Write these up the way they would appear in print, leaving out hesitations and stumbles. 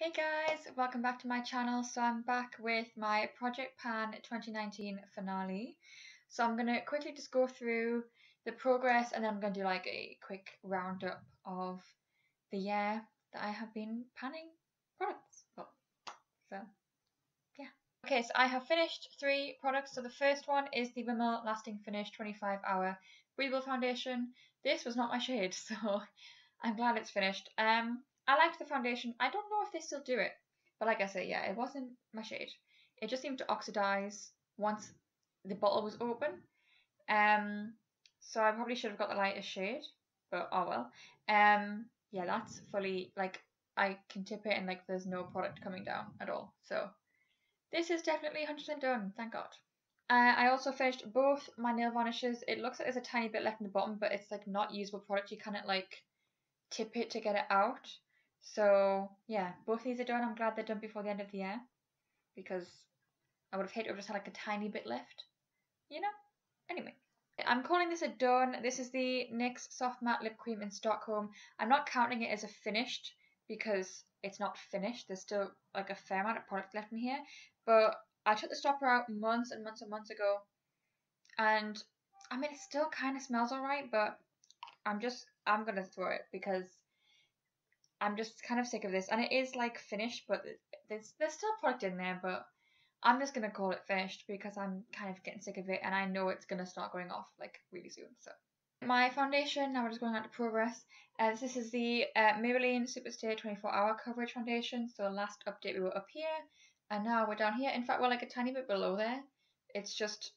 Hey guys, welcome back to my channel. So I'm back with my Project Pan 2019 finale. So I'm going to quickly just go through the progress and then I'm going to do like a quick roundup of the year that I have been panning products. So yeah. Okay, so I have finished 3 products. So the first one is the Rimmel Lasting Finish 25-hour Breathable Foundation. This was not my shade, so I'm glad it's finished. I liked the foundation. I don't know if they still do it, but like I say, yeah, it wasn't my shade. It just seemed to oxidize once the bottle was open. So I probably should have got the lightest shade, but oh well. Yeah, that's fully like I can tip it and like there's no product coming down at all. So this is definitely 100% done. Thank God. I also finished both my nail varnishes. It looks like there's a tiny bit left in the bottom, but it's like not usable product. You cannot like tip it to get it out. So yeah, both these are done. I'm glad they're done before the end of the year because I would have hated to have just had like a tiny bit left, you know? Anyway, I'm calling this a done. This is the NYX Soft Matte Lip Cream in Stockholm. I'm not counting it as a finished because it's not finished. There's still like a fair amount of product left in here. But I took the stopper out months and months and months ago. And I mean, it still kind of smells alright, but I'm going to throw it because I'm just kind of sick of this, and it is like finished, but there's still product in there, but I'm just gonna call it finished because I'm kind of getting sick of it, and I know it's gonna start going off like really soon. So my foundation, now we're just going on to progress. This is the Maybelline Superstay 24-hour coverage foundation. So last update we were up here, and now we're down here. In fact, we're like a tiny bit below there. It's just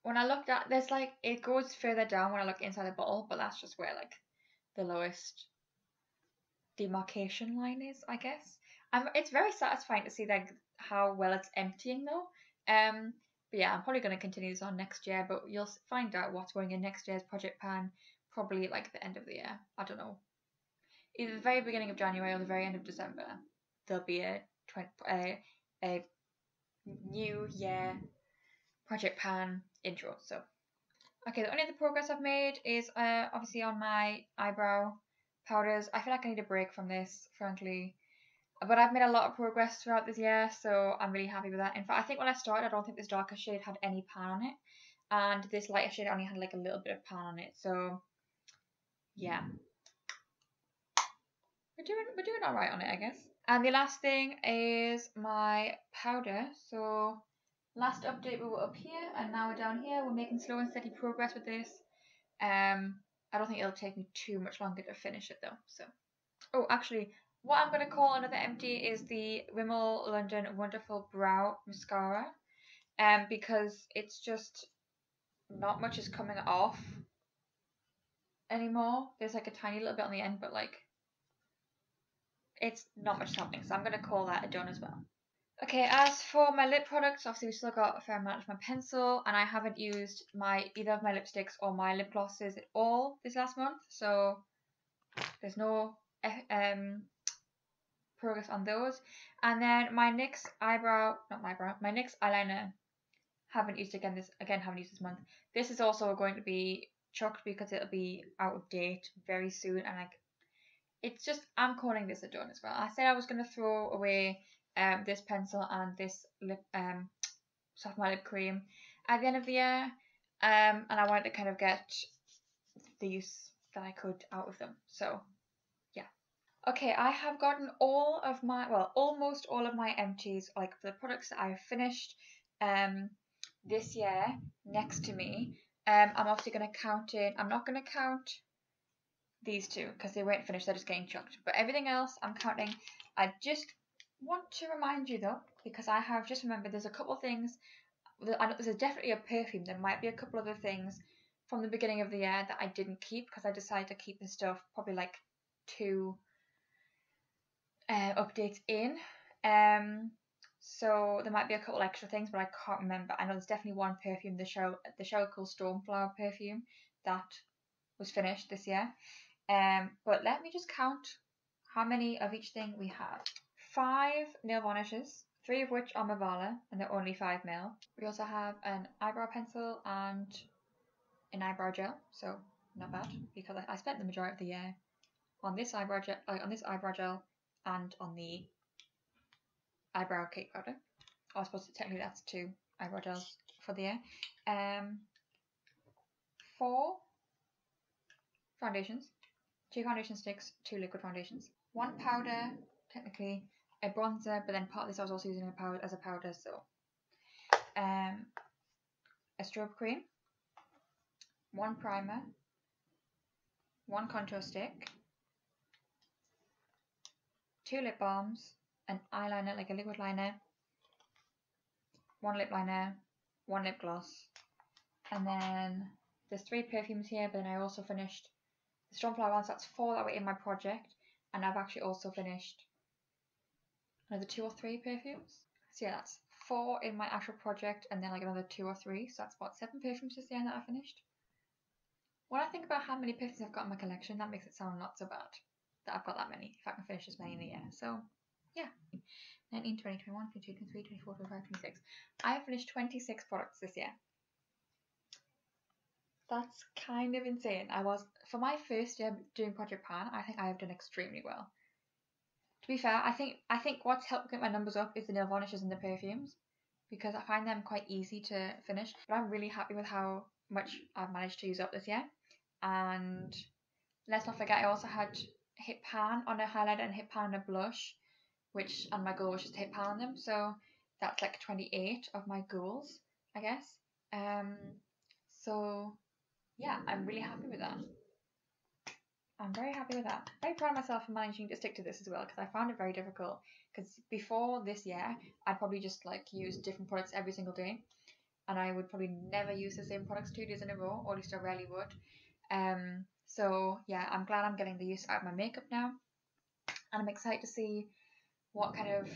when I looked at, there's like, it goes further down when I look inside the bottle, but that's just where like the lowest demarcation line is, I guess. It's very satisfying to see like how well it's emptying though. But yeah, I'm probably going to continue this on next year, but you'll find out what's going in next year's Project Pan probably like the end of the year. I don't know. Either the very beginning of January or the very end of December. There'll be a new year Project Pan intro. So okay, the only other progress I've made is obviously on my eyebrow powders. I feel like I need a break from this, frankly. But I've made a lot of progress throughout this year, so I'm really happy with that. In fact, I think when I started, I don't think this darker shade had any pan on it. And this lighter shade only had like a little bit of pan on it. So yeah. We're doing alright on it, I guess. And the last thing is my powder. So last update we were up here and now we're down here. We're making slow and steady progress with this. I don't think it'll take me too much longer to finish it though. So, oh, actually, what I'm going to call another empty is the Rimmel London Wonderful Brow Mascara. Because it's just not much is coming off anymore. There's like a tiny little bit on the end, but like it's not much happening. So I'm going to call that a done as well. Okay, as for my lip products, obviously we still got a fair amount of my pencil, and I haven't used either of my lipsticks or my lip glosses at all this last month, so there's no progress on those. And then my NYX my NYX eyeliner, haven't used haven't used this month. This is also going to be chucked because it'll be out of date very soon, and like it's just, I'm calling this a done as well. I said I was going to throw away this pencil and this lip soft matte lip cream at the end of the year, and I wanted to kind of get the use that I could out of them. So yeah. Okay, I have gotten all of my, well, almost all of my empties, like the products that I've finished this year next to me. I'm obviously going to count in, I'm not going to count these two because they weren't finished, they're just getting chucked. But everything else I'm counting. I just want to remind you though, because I have just remembered there's a couple of things, I know there's definitely a perfume, there might be a couple other things from the beginning of the year that I didn't keep because I decided to keep this stuff probably like 2 updates in. So there might be a couple extra things, but I can't remember. I know there's definitely one perfume, the Cheryl Cole Stormflower perfume, that was finished this year. But let me just count how many of each thing we have. 5 nail varnishes, 3 of which are Mavala, and they're only 5ml. We also have an eyebrow pencil and an eyebrow gel, so not bad, because I spent the majority of the year on this eyebrow gel, and on the eyebrow cake powder. I suppose technically that's 2 eyebrow gels for the year. 4 foundations, 2 foundation sticks, 2 liquid foundations, 1 powder, technically a bronzer, but then part of this I was also using as a powder, so a strobe cream, 1 primer, 1 contour stick, 2 lip balms, an eyeliner like a liquid liner, 1 lip liner, 1 lip gloss, and then there's 3 perfumes here, but then I also finished the Stormflower ones, that's 4 that were in my project, and I've actually also finished another 2 or 3 perfumes. So yeah, that's 4 in my actual project, and then like another 2 or 3, so that's about 7 perfumes just there that I finished. When I think about how many perfumes I've got in my collection, that makes it sound not so bad that I've got that many, if I can finish this many in a year. So yeah, 19, 20, 21, 22, 23, 24, 25, 26. I have finished 26 products this year. That's kind of insane. For my first year doing Project Pan, I think I have done extremely well. To be fair, I think what's helped get my numbers up is the nail varnishes and the perfumes, because I find them quite easy to finish. But I'm really happy with how much I've managed to use up this year. And let's not forget, I also had hit pan on a highlighter and hit pan on a blush, and my goal was just to hit pan on them. So that's like 28 of my goals, I guess. So yeah, I'm really happy with that. I'm very happy with that. Very proud of myself for managing to stick to this as well, because I found it very difficult. Because before this year, I'd probably just like use different products every single day, and I would probably never use the same products 2 days in a row, or at least I rarely would. So yeah, I'm glad I'm getting the use out of my makeup now, and I'm excited to see what kind of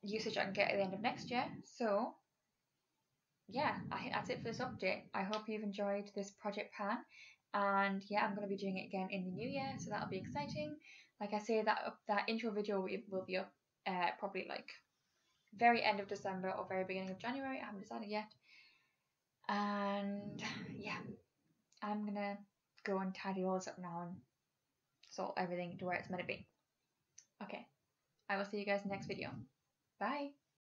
usage I can get at the end of next year. So yeah, I think that's it for this update. I hope you've enjoyed this Project Pan, and yeah, I'm going to be doing it again in the new year, so that'll be exciting. Like I say, that intro video will be up probably like very end of December or very beginning of January. I haven't decided yet. And yeah, I'm gonna go and tidy all this up now and sort everything to where it's meant to be. Okay, I will see you guys in the next video. Bye!